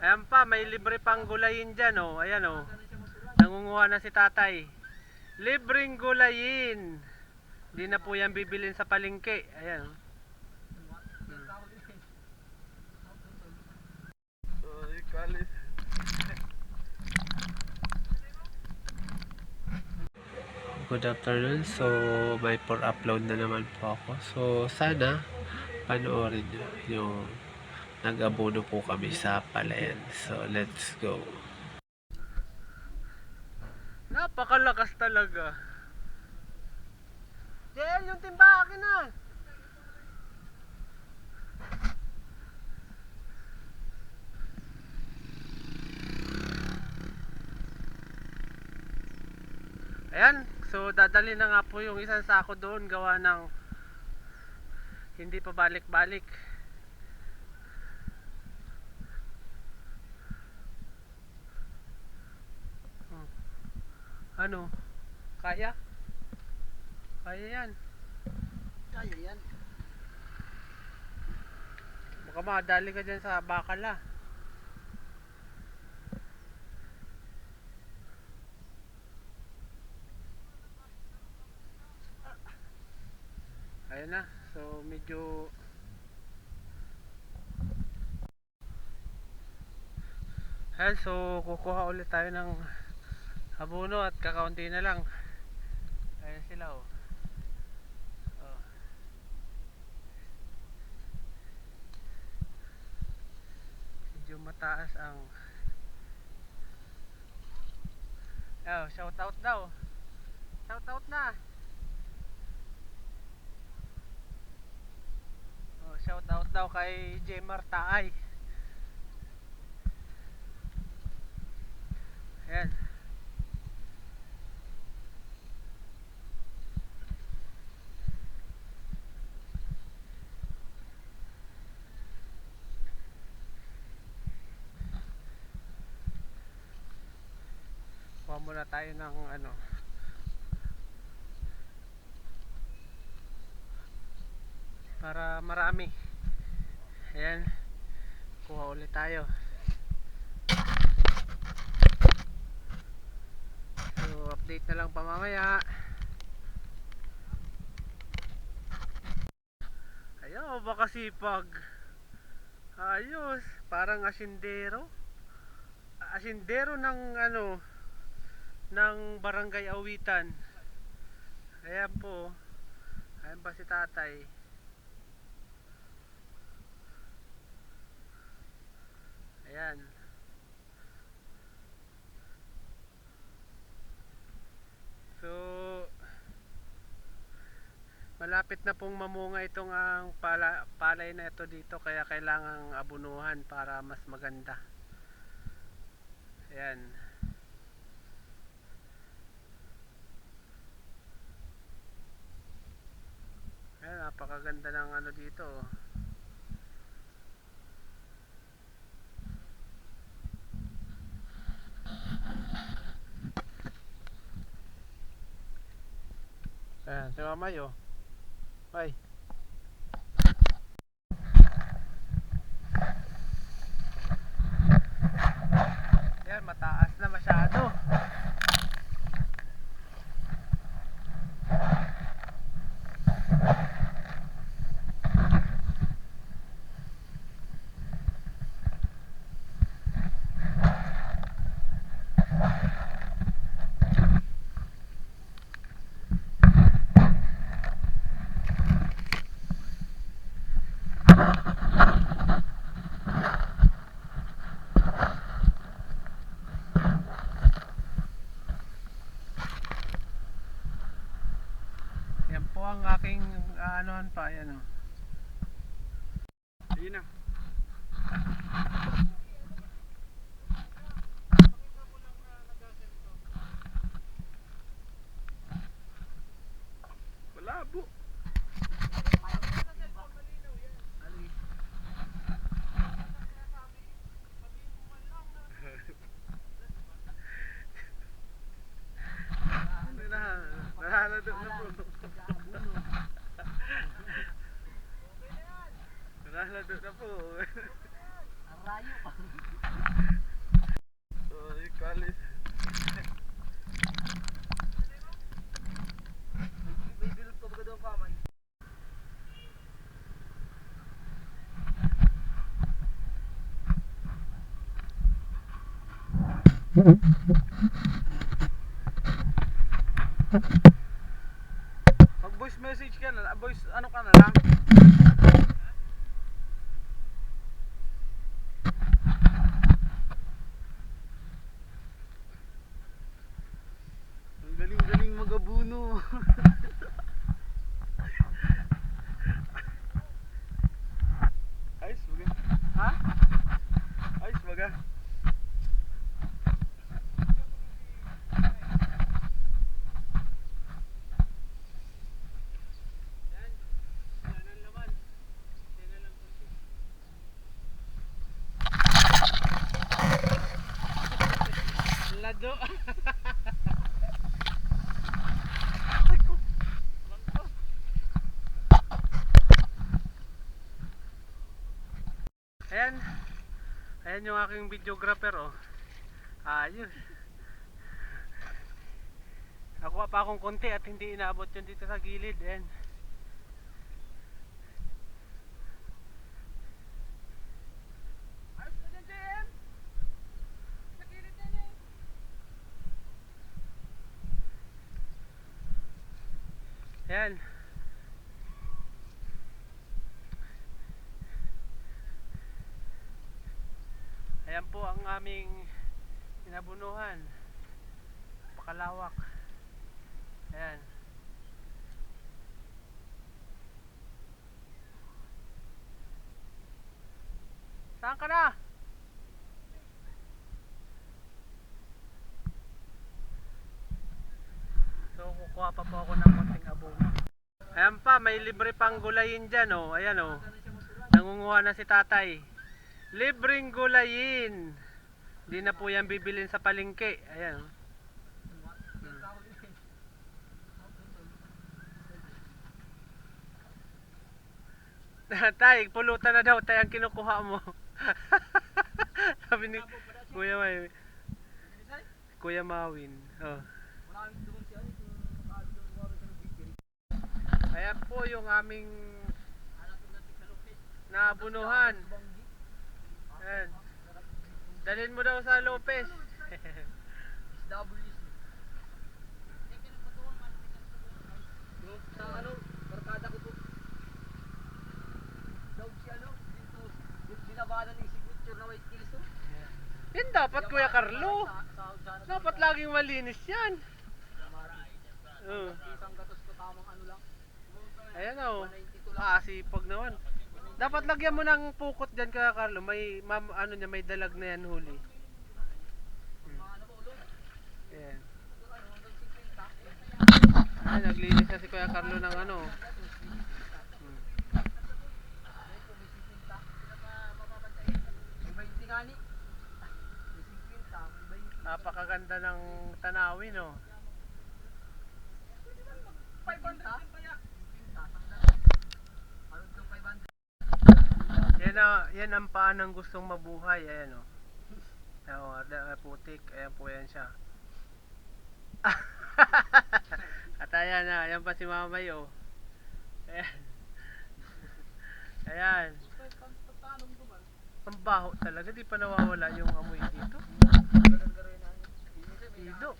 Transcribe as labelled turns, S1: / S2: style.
S1: Ayan pa, may libre pang gulayin dyan, oh. Ayan, oh. Nangunguha na si tatay. Libreng gulayin. Hindi na po yan bibilin sa palengke. Ayan, oh. Good afternoon. So, may for upload na naman po ako. So, sana panoorin nyo yung nag-abono po kami sa palayan. So, let's go. Napakalakas talaga. JL, yung timba akin na. Ayan, so dadali na nga po yung isang sako doon gawa ng hindi pa balik-balik. Ano? Kaya? Kaya yan.
S2: Kaya yan.
S1: Baka madali ka dyan sa bakala. Ayun na. So medyo ayan, so kukuha ulit tayo ng abono at kakaunti na lang. Ayan sila, oh. Oh. Medyo mataas ang shout out daw. Shout out na. Oh, shout out daw kay Jmar Taay. Ayan. Kuha muna tayo ng ano, para marami. Ayan. Kuha ulit tayo. So update na lang pa mamaya. Ayaw, baka sipag. Ayos, parang asindero. Asindero ng ano, ng barangay Awitan. Ayan po. Ayan pa si tatay. Ayan. So malapit na pong mamunga itong ang palay na ito dito, kaya kailangang abunuhan para mas maganda. Ayan. Ayan, napakaganda ng ano dito, oh. Ayan, si Mamay, oh. Bye. Ayan, mataas na masyado. Yan po ang aking anohan pa, ayan, oh.
S2: Ayun na. Malabo. Nahalado na po. Nahalado na po. Pag voice message ka na, voice ano ka na lang. Ang galing-galing mag-abuno. Ayos baga. Ha? Ayos baga.
S1: Lado. Ayan. Ayan yung aking videographer oh. Ayos. Nakuha pa akong konti at hindi inaabot yun dito sa gilid. Ayan. Ayan. Ayan po ang aming inabunuhan. Pakalawak. Ayan. Saan ka na? So kukuha pa po ako ng konting abono. Ayan pa, may libre pang gulayin dyan oh. Ayan oh. Nangunguha na si tatay. Libreng gulayin. Hindi na po yan bibilin sa palengke. Ayan. Tay, pulutan na daw tay ang kinukuha mo. Sabi ni Kuya Mawin. Kuya Mawin. Oh. Ayan po yung aming naabunuhan. Ayan. Dalhin mo daw sa Lopez.
S2: Ano, barkada ko po. Daw si ano, dito, binabalan ng signature na white kills to.
S1: Yan dapat Kuya Carlo. Dapat laging malinis yan.
S2: Isang gatos ko tamang ano lang.
S1: Ayan o. Sipag naman. Dapat lagyan mo ng pukot dyan Kuya Carlo. May ano niya, may dalag na yan huli. Ayan. Ay, naglinis na si Kuya Carlo ng ano. Napakaganda ng tanawin oh. Yan ang paan ng gustong mabuhay. Ayan o. Putik. Ayan po yan siya. At ayan na. Ayan pa si Mamay o. Ayan. Ayan. Ang baho talaga. Di pa nawawala yung amoy dito. Ido.